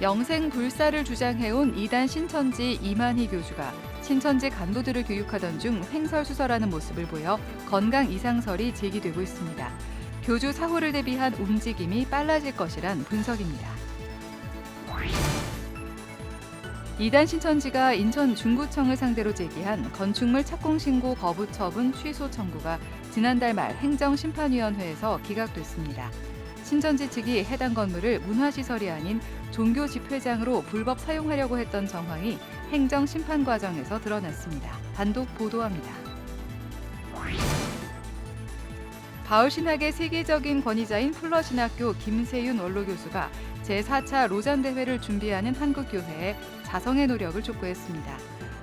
영생불사를 주장해온 이단 신천지 이만희 교주가 신천지 간부들을 교육하던 중 횡설수설하는 모습을 보여 건강 이상설이 제기되고 있습니다. 교주 사후를 대비한 움직임이 빨라질 것이란 분석입니다. 이단 신천지가 인천 중구청을 상대로 제기한 건축물 착공신고 거부 처분 취소 청구가 지난달 말 행정심판위원회에서 기각됐습니다. 신천지 측이 해당 건물을 문화시설이 아닌 종교 집회장으로 불법 사용하려고 했던 정황이 행정심판 과정에서 드러났습니다. 단독 보도합니다. 바울신학의 세계적인 권위자인 풀러신학교 김세윤 원로교수가 제4차 로잔 대회를 준비하는 한국교회에 자성의 노력을 촉구했습니다.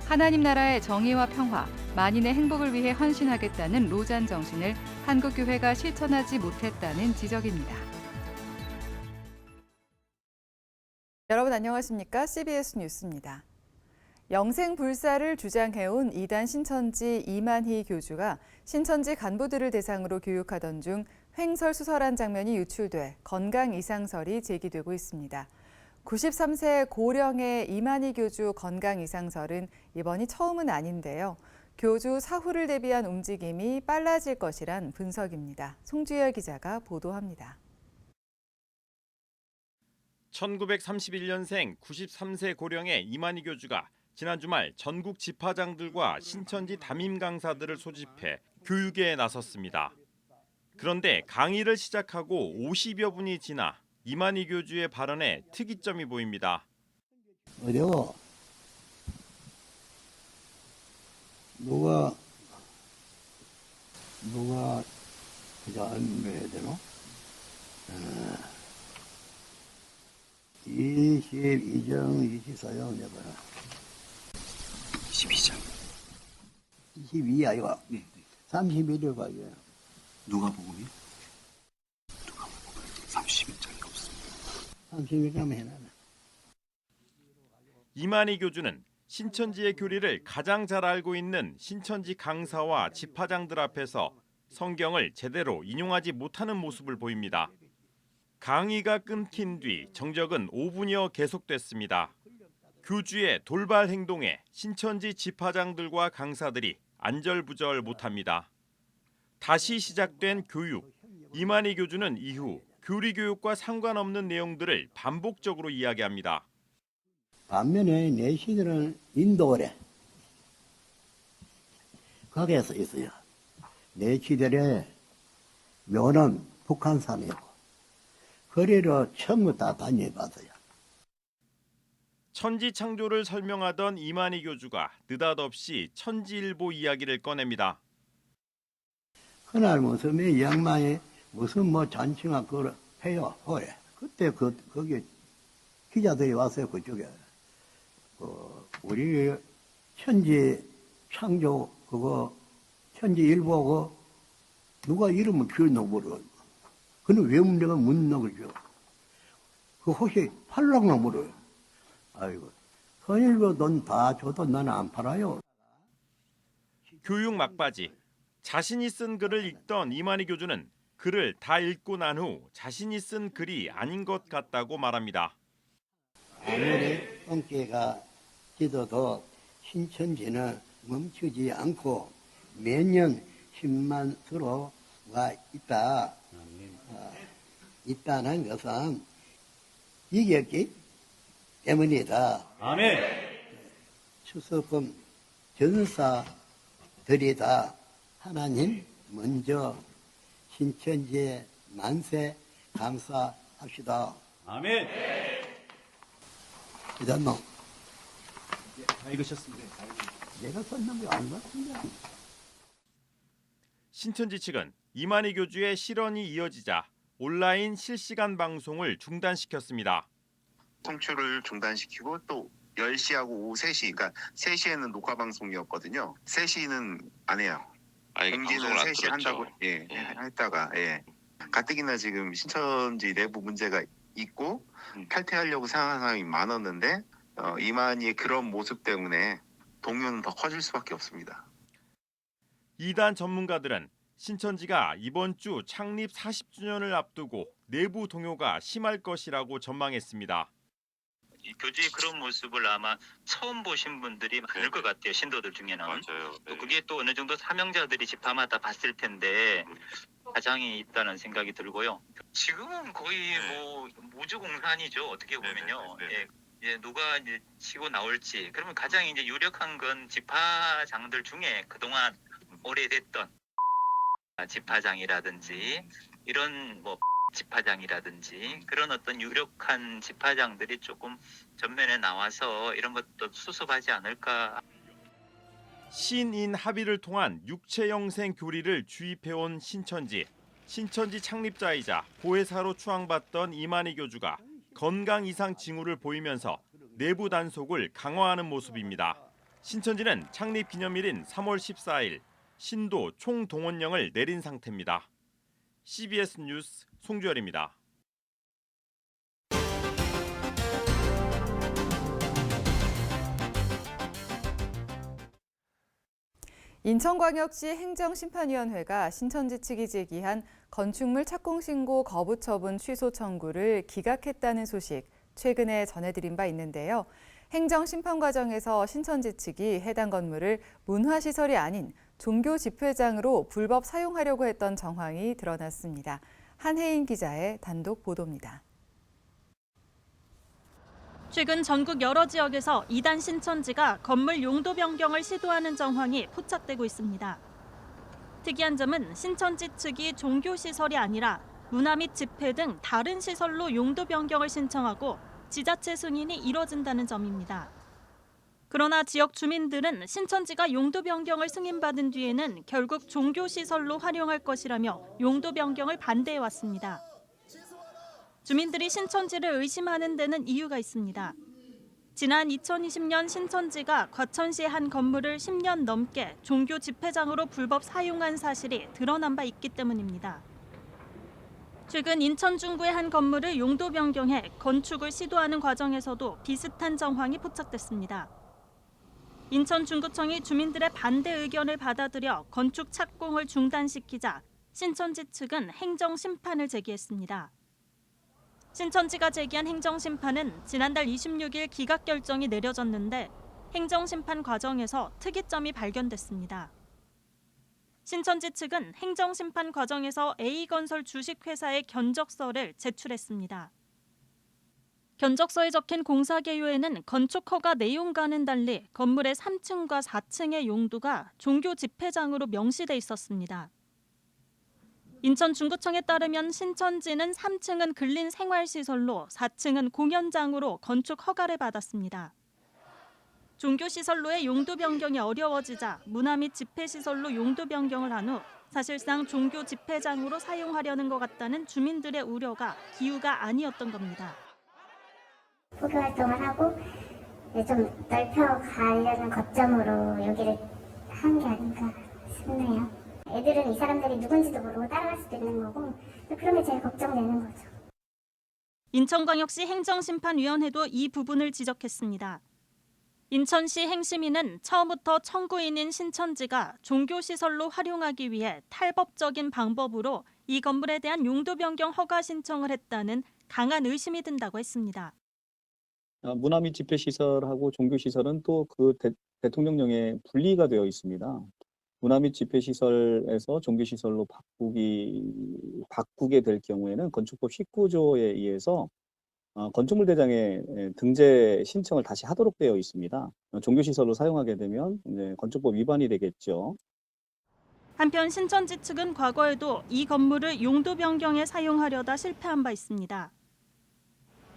하나님 나라의 정의와 평화, 만인의 행복을 위해 헌신하겠다는 로잔 정신을 한국교회가 실천하지 못했다는 지적입니다. 여러분 안녕하십니까? CBS 뉴스입니다. 영생불사를 주장해온 이단 신천지 이만희 교주가 신천지 간부들을 대상으로 교육하던 중 횡설수설한 장면이 유출돼 건강 이상설이 제기되고 있습니다. 93세 고령의 이만희 교주 건강 이상설은 이번이 처음은 아닌데요. 교주 사후를 대비한 움직임이 빨라질 것이란 분석입니다. 송주열 기자가 보도합니다. 1931년생 93세 고령의 이만희 교주가 지난 주말 전국 집화장들과 신천지 담임 강사들을 소집해 교육에 나섰습니다. 그런데 강의를 시작하고 50여 분이 지나 이만희 교주의 발언에 특이점이 보입니다. 어려워. 누가 그저 안 해야 되나? 22장, 24장 내봐라. 22장. 22 아이가? 네. 31일 봐, 이게. 누가복음이요? 누가복음 31장이 없습니다. 31장 해놔라. 이만희 교주는 신천지의 교리를 가장 잘 알고 있는 신천지 강사와 집화장들 앞에서 성경을 제대로 인용하지 못하는 모습을 보입니다. 강의가 끊긴 뒤 정적은 5분여 계속됐습니다. 교주의 돌발 행동에 신천지 집화장들과 강사들이 안절부절 못합니다. 다시 시작된 교육. 이만희 교주는 이후 교리 교육과 상관없는 내용들을 반복적으로 이야기합니다. 반면에 내 시들은 인도래. 거기에서 있어요. 내 시들의 묘는 북한산이고 거리로 전부 다 다녀봤어요. 천지 창조를 설명하던 이만희 교주가 느닷없이 천지일보 이야기를 꺼냅니다. 그날 무슨 이 양반이 무슨 뭐 잔치가 그걸 해요. 그래. 그때 거기 기자들이 왔어요. 그쪽에. 우리 천지 창조 그거 천지일보고 누가 이름을 지었노 물어. 그는 왜 문제가 묻는 거죠. 그 혹시 팔랑나 물어요. 아이고, 선일보 돈 다 줘도 나는 안 팔아요. 교육 막바지. 자신이 쓴 글을 읽던 이만희 교주는 글을 다 읽고 난 후 자신이 쓴 글이 아닌 것 같다고 말합니다. 아무리 똥개가 찢어도 신천지는 멈추지 않고 매년 10만 수로가 있다는 것은 이겼기 때문이다. 아멘. 추석금 전사들이 다 하나님 먼저 신천지에 만세 감사합시다. 아멘. 이단노 다 읽으셨습니다. 내가 썼는 거 안 같은데. 신천지 측은 이만희 교주의 실언이 이어지자 온라인 실시간 방송을 중단시켰습니다. 송출을 중단시키고 또 10시하고 오후 3시, 그러니까 3시에는 녹화 방송이었거든요. 3시는 안 해요. 경기는 3시 한다고 했다가 가뜩이나 지금 신천지 내부 문제가 있고 탈퇴하려고 생각하는 사람이 많았는데 이만희의 그런 모습 때문에 동요는 더 커질 수밖에 없습니다. 이단 전문가들은 신천지가 이번 주 창립 40주년을 앞두고 내부 동요가 심할 것이라고 전망했습니다. 이 교주의 그런 모습을 아마 처음 보신 분들이 많을 것 같아요. 신도들 중에는. 맞아요. 또 그게 또 어느 정도 사명자들이 집파마다 봤을 텐데 가장이 있다는 생각이 들고요. 지금은 거의 뭐 무주공산이죠. 어떻게 보면요. 예, 이제 누가 이제 치고 나올지. 그러면 가장 이제 유력한 건 집파장들 중에 그동안 오래됐던 집파장이라든지 이런 뭐 집파장이라든지 그런 어떤 유력한 집파장들이 조금 전면에 나와서 이런 것도 수습하지 않을까. 신인 합의를 통한 육체영생 교리를 주입해온 신천지. 신천지 창립자이자 보혜사로 추앙받던 이만희 교주가 건강 이상 징후를 보이면서 내부 단속을 강화하는 모습입니다. 신천지는 창립 기념일인 3월 14일 신도 총동원령을 내린 상태입니다. CBS 뉴스 송주열입니다. 인천광역시 행정심판위원회가 신천지 측이 제기한 건축물 착공신고 거부 처분 취소 청구를 기각했다는 소식 최근에 전해드린 바 있는데요. 행정심판 과정에서 신천지 측이 해당 건물을 문화시설이 아닌 종교 집회장으로 불법 사용하려고 했던 정황이 드러났습니다. 한혜인 기자의 단독 보도입니다. 최근 전국 여러 지역에서 이단 신천지가 건물 용도 변경을 시도하는 정황이 포착되고 있습니다. 특이한 점은 신천지 측이 종교시설이 아니라 문화 및 집회 등 다른 시설로 용도 변경을 신청하고 지자체 승인이 이뤄진다는 점입니다. 그러나 지역 주민들은 신천지가 용도 변경을 승인받은 뒤에는 결국 종교시설로 활용할 것이라며 용도 변경을 반대해왔습니다. 주민들이 신천지를 의심하는 데는 이유가 있습니다. 지난 2020년 신천지가 과천시의 한 건물을 10년 넘게 종교 집회장으로 불법 사용한 사실이 드러난 바 있기 때문입니다. 최근 인천 중구의 한 건물을 용도 변경해 건축을 시도하는 과정에서도 비슷한 정황이 포착됐습니다. 인천 중구청이 주민들의 반대 의견을 받아들여 건축 착공을 중단시키자 신천지 측은 행정심판을 제기했습니다. 신천지가 제기한 행정심판은 지난달 26일 기각 결정이 내려졌는데 행정심판 과정에서 특이점이 발견됐습니다. 신천지 측은 행정심판 과정에서 A건설 주식회사의 견적서를 제출했습니다. 견적서에 적힌 공사 개요에는 건축 허가 내용과는 달리 건물의 3층과 4층의 용도가 종교 집회장으로 명시돼 있었습니다. 인천 중구청에 따르면 신천지는 3층은 근린 생활시설로 4층은 공연장으로 건축 허가를 받았습니다. 종교시설로의 용도 변경이 어려워지자 문화 및 집회시설로 용도 변경을 한 후 사실상 종교 집회장으로 사용하려는 것 같다는 주민들의 우려가 기우가 아니었던 겁니다. 포교 활동을 하고 좀 넓혀가려는 거점으로 여기를 한 게 아닌가 싶네요. 애들은 이 사람들이 누군지도 모르고 따라갈 수도 있는 거고 그런 게 제일 걱정되는 거죠. 인천광역시 행정심판위원회도 이 부분을 지적했습니다. 인천시 행심위는 처음부터 청구인인 신천지가 종교시설로 활용하기 위해 탈법적인 방법으로 이 건물에 대한 용도 변경 허가 신청을 했다는 강한 의심이 든다고 했습니다. 문화 및 집회시설하고 종교시설은 또 그 대통령령에 분리가 되어 있습니다. 문화 및 집회시설에서 종교시설로 바꾸게 될 경우에는 건축법 19조에 의해서 건축물 대장에 등재 신청을 다시 하도록 되어 있습니다. 종교시설로 사용하게 되면 건축법 위반이 되겠죠. 한편 신천지 측은 과거에도 이 건물을 용도 변경에 사용하려다 실패한 바 있습니다.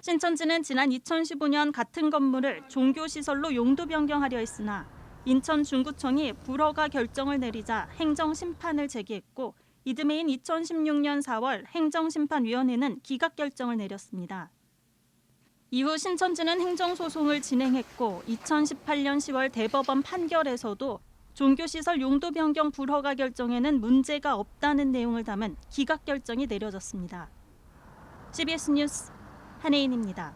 신천지는 지난 2015년 같은 건물을 종교시설로 용도 변경하려 했으나 인천 중구청이 불허가 결정을 내리자 행정심판을 제기했고 이듬해인 2016년 4월 행정심판위원회는 기각 결정을 내렸습니다. 이후 신천지는 행정소송을 진행했고 2018년 10월 대법원 판결에서도 종교시설 용도 변경 불허가 결정에는 문제가 없다는 내용을 담은 기각 결정이 내려졌습니다. CBS 뉴스 한혜인입니다.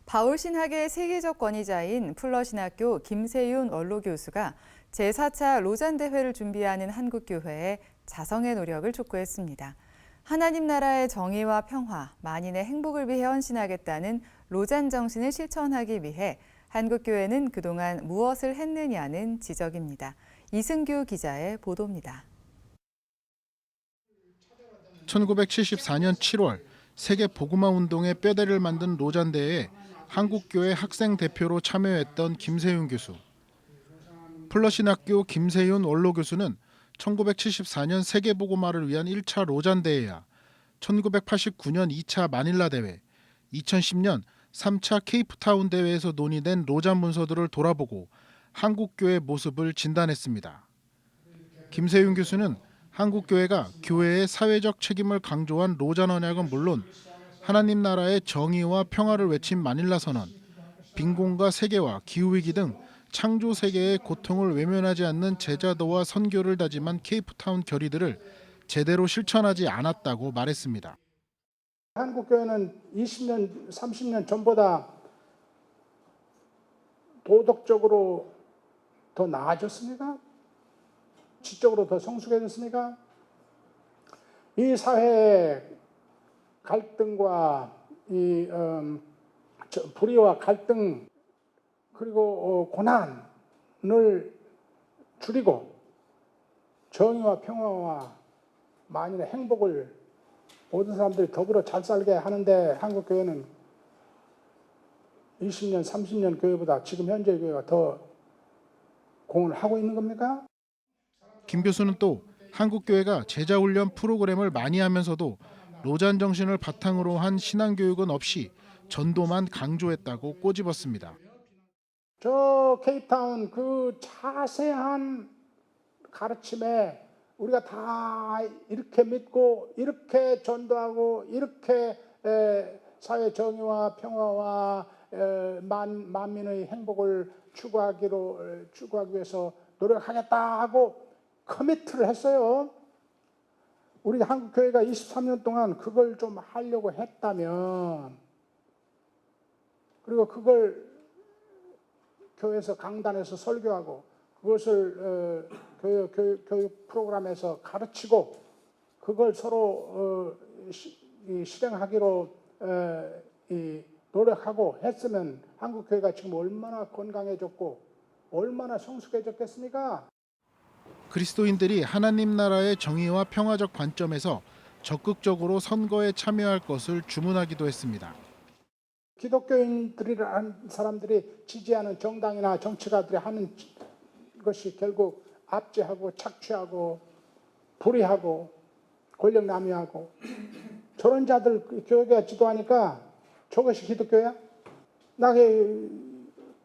바울신학의 세계적 권위자인 풀러신학교 김세윤 원로 교수가 제4차 로잔 대회를 준비하는 한국교회에 자성의 노력을 촉구했습니다. 하나님 나라의 정의와 평화, 만인의 행복을 위해 헌신하겠다는 로잔 정신을 실천하기 위해 한국교회는 그동안 무엇을 했느냐는 지적입니다. 이승규 기자의 보도입니다. 1974년 7월 세계 복음화 운동의 뼈대를 만든 로잔대회에 한국교회 학생 대표로 참여했던 김세윤 교수. 플러신학교 김세윤 원로 교수는 1974년 세계 복음화를 위한 1차 로잔대회야 1989년 2차 마닐라 대회, 2010년 3차 케이프타운 대회에서 논의된 로잔 문서들을 돌아보고 한국교회 모습을 진단했습니다. 김세윤 교수는 한국교회가 교회의 사회적 책임을 강조한 로잔 언약은 물론 하나님 나라의 정의와 평화를 외친 마닐라 선언, 빈곤과 세계화, 기후위기 등 창조 세계의 고통을 외면하지 않는 제자도와 선교를 다짐한 케이프타운 결의들을 제대로 실천하지 않았다고 말했습니다. 한국교회는 20년, 30년 전보다 도덕적으로 더 나아졌습니까? 지적으로 더 성숙해졌습니까? 이 사회의 갈등과 이 불의와 갈등 그리고 고난을 줄이고 정의와 평화와 만인의 행복을 모든 사람들이 더불어 잘 살게 하는데 한국교회는 20년, 30년 교회보다 지금 현재 교회가 더 공헌을 하고 있는 겁니까? 김 교수는 또 한국교회가 제자훈련 프로그램을 많이 하면서도 로잔 정신을 바탕으로 한 신앙교육은 없이 전도만 강조했다고 꼬집었습니다. 저 케이프타운 그 자세한 가르침에 우리가 다 이렇게 믿고 이렇게 전도하고 이렇게 사회 정의와 평화와 만민의 행복을 추구하기 위해서 노력하겠다 하고 커미트를 했어요. 우리 한국교회가 23년 동안 그걸 좀 하려고 했다면 그리고 그걸 교회에서 강단에서 설교하고 그것을 교육 프로그램에서 가르치고 그걸 서로 실행하기로 노력하고 했으면 한국교회가 지금 얼마나 건강해졌고 얼마나 성숙해졌겠습니까? 그리스도인들이 하나님 나라의 정의와 평화적 관점에서 적극적으로 선거에 참여할 것을 주문하기도 했습니다. 기독교인들이라는 사람들이 지지하는 정당이나 정치가들이 하는 것이 결국 압제하고 착취하고 불의하고 권력 남용하고 저런 자들 교회가 지도하니까 저것이 기독교야? 나 교회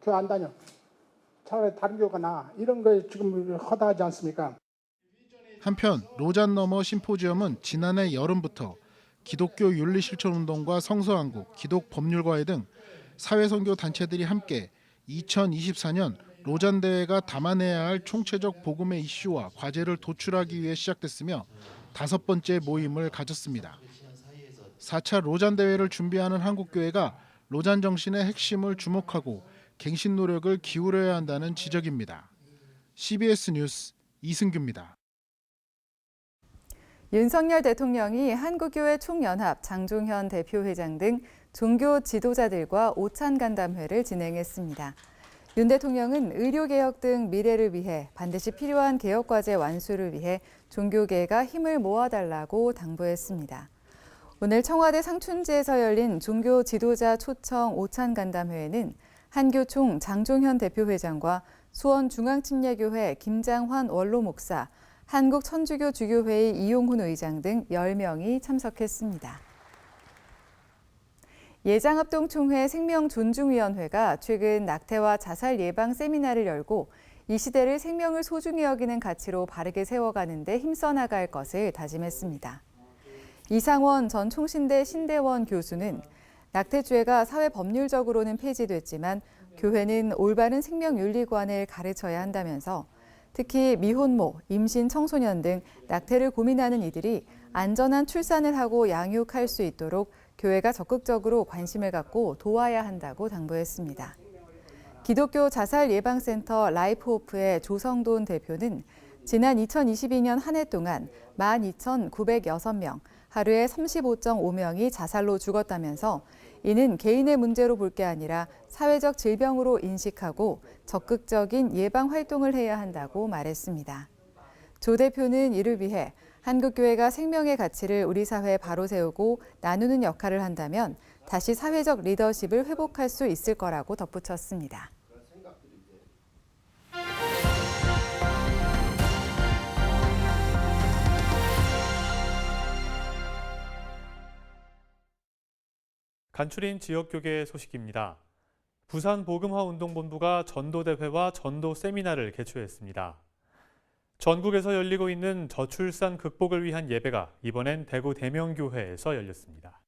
안 다녀. 차라리 다른 교회가 나아. 이런 거 지금 허다하지 않습니까? 한편 로잔 너머 심포지엄은 지난해 여름부터 기독교 윤리실천운동과 성서한국, 기독법률과회 등 사회선교 단체들이 함께 2024년 로잔 대회가 담아내야 할 총체적 복음의 이슈와 과제를 도출하기 위해 시작됐으며 5번째 모임을 가졌습니다. 4차 로잔 대회를 준비하는 한국교회가 로잔 정신의 핵심을 주목하고 갱신 노력을 기울여야 한다는 지적입니다. CBS 뉴스 이승규입니다. 윤석열 대통령이 한국교회 총연합 장종현 대표회장 등 종교 지도자들과 오찬 간담회를 진행했습니다. 윤 대통령은 의료개혁 등 미래를 위해 반드시 필요한 개혁과제 완수를 위해 종교계가 힘을 모아달라고 당부했습니다. 오늘 청와대 상춘지에서 열린 종교 지도자 초청 오찬 간담회에는 한교총 장종현 대표회장과 수원중앙침례교회 김장환 원로 목사, 한국천주교 주교회의 이용훈 의장 등 10명이 참석했습니다. 예장합동총회 생명존중위원회가 최근 낙태와 자살 예방 세미나를 열고 이 시대를 생명을 소중히 여기는 가치로 바르게 세워가는 데 힘써 나갈 것을 다짐했습니다. 이상원 전 총신대 신대원 교수는 낙태죄가 사회법률적으로는 폐지됐지만 교회는 올바른 생명윤리관을 가르쳐야 한다면서 특히 미혼모, 임신 청소년 등 낙태를 고민하는 이들이 안전한 출산을 하고 양육할 수 있도록 교회가 적극적으로 관심을 갖고 도와야 한다고 당부했습니다. 기독교 자살 예방센터 라이프호프의 조성돈 대표는 지난 2022년 한 해 동안 12,906명, 하루에 35.5명이 자살로 죽었다면서 이는 개인의 문제로 볼 게 아니라 사회적 질병으로 인식하고 적극적인 예방 활동을 해야 한다고 말했습니다. 조 대표는 이를 위해 한국교회가 생명의 가치를 우리 사회에 바로 세우고 나누는 역할을 한다면 다시 사회적 리더십을 회복할 수 있을 거라고 덧붙였습니다. 간추린 지역교계 소식입니다. 부산 복음화운동본부가 전도대회와 전도 세미나를 개최했습니다. 전국에서 열리고 있는 저출산 극복을 위한 예배가 이번엔 대구 대명교회에서 열렸습니다.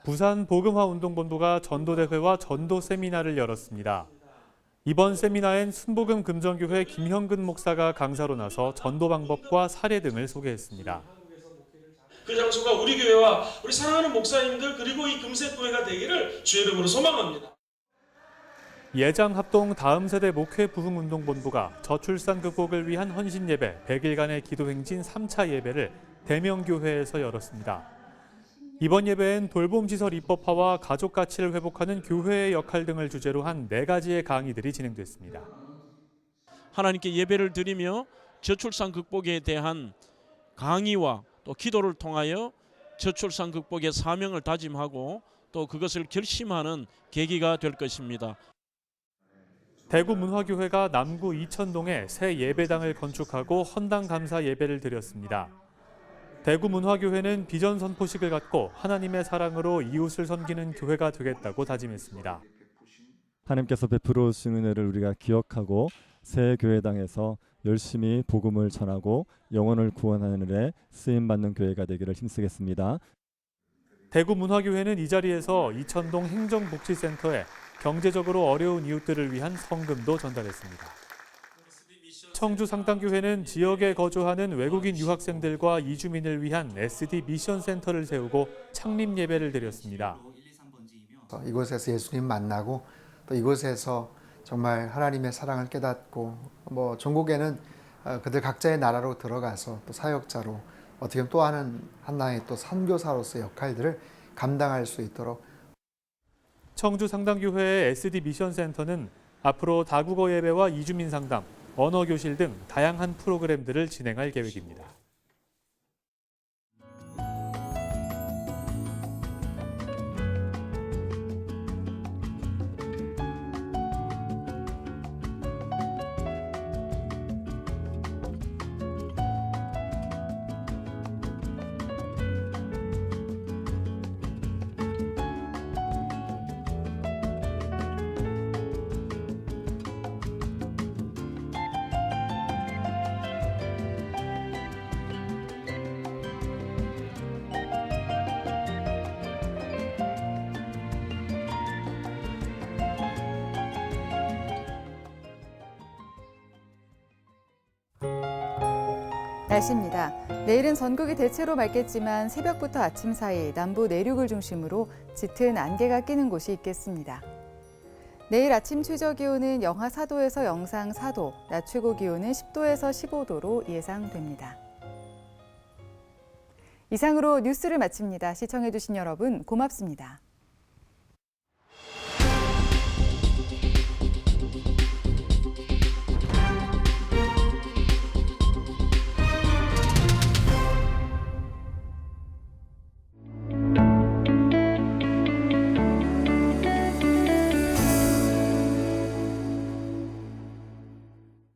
부산 복음화운동본부가 전도대회와 전도 세미나를 열었습니다. 이번 세미나엔 순복음 금정교회 김형근 목사가 강사로 나서 전도 방법과 사례 등을 소개했습니다. 그 장소가 우리 교회와 우리 사랑하는 목사님들 그리고 이 금색교회가 되기를 주의 이름으로 소망합니다. 예장합동 다음세대 목회부흥운동본부가 저출산 극복을 위한 헌신예배 100일간의 기도행진 3차 예배를 대명교회에서 열었습니다. 이번 예배엔 돌봄시설 입법화와 가족 가치를 회복하는 교회의 역할 등을 주제로 한 4가지의 강의들이 진행됐습니다. 하나님께 예배를 드리며 저출산 극복에 대한 강의와 또 기도를 통하여 저출산 극복의 사명을 다짐하고 또 그것을 결심하는 계기가 될 것입니다. 대구문화교회가 남구 이천동에 새 예배당을 건축하고 헌당 감사 예배를 드렸습니다. 대구문화교회는 비전 선포식을 갖고 하나님의 사랑으로 이웃을 섬기는 교회가 되겠다고 다짐했습니다. 하나님께서 베풀어 주신 은혜를 우리가 기억하고 새 교회당에서 열심히 복음을 전하고 영혼을 구원하는 일에 쓰임받는 교회가 되기를 힘쓰겠습니다. 대구문화교회는 이 자리에서 이천동 행정복지센터에 경제적으로 어려운 이웃들을 위한 성금도 전달했습니다. 청주 상당교회는 지역에 거주하는 외국인 유학생들과 이주민을 위한 SD 미션 센터를 세우고 창립 예배를 드렸습니다. 이곳에서 예수님 만나고 또 이곳에서 정말 하나님의 사랑을 깨닫고 전국에는 그들 각자의 나라로 들어가서 또 사역자로 어떻게 보면 또 하나의 또 선교사로서의 역할들을 감당할 수 있도록. 청주 상당교회의 SD 미션 센터는 앞으로 다국어 예배와 이주민 상담, 언어 교실 등 다양한 프로그램들을 진행할 계획입니다. 날씨입니다. 내일은 전국이 대체로 맑겠지만 새벽부터 아침 사이 남부 내륙을 중심으로 짙은 안개가 끼는 곳이 있겠습니다. 내일 아침 최저 기온은 영하 4도에서 영상 4도, 낮 최고 기온은 10도에서 15도로 예상됩니다. 이상으로 뉴스를 마칩니다. 시청해주신 여러분 고맙습니다.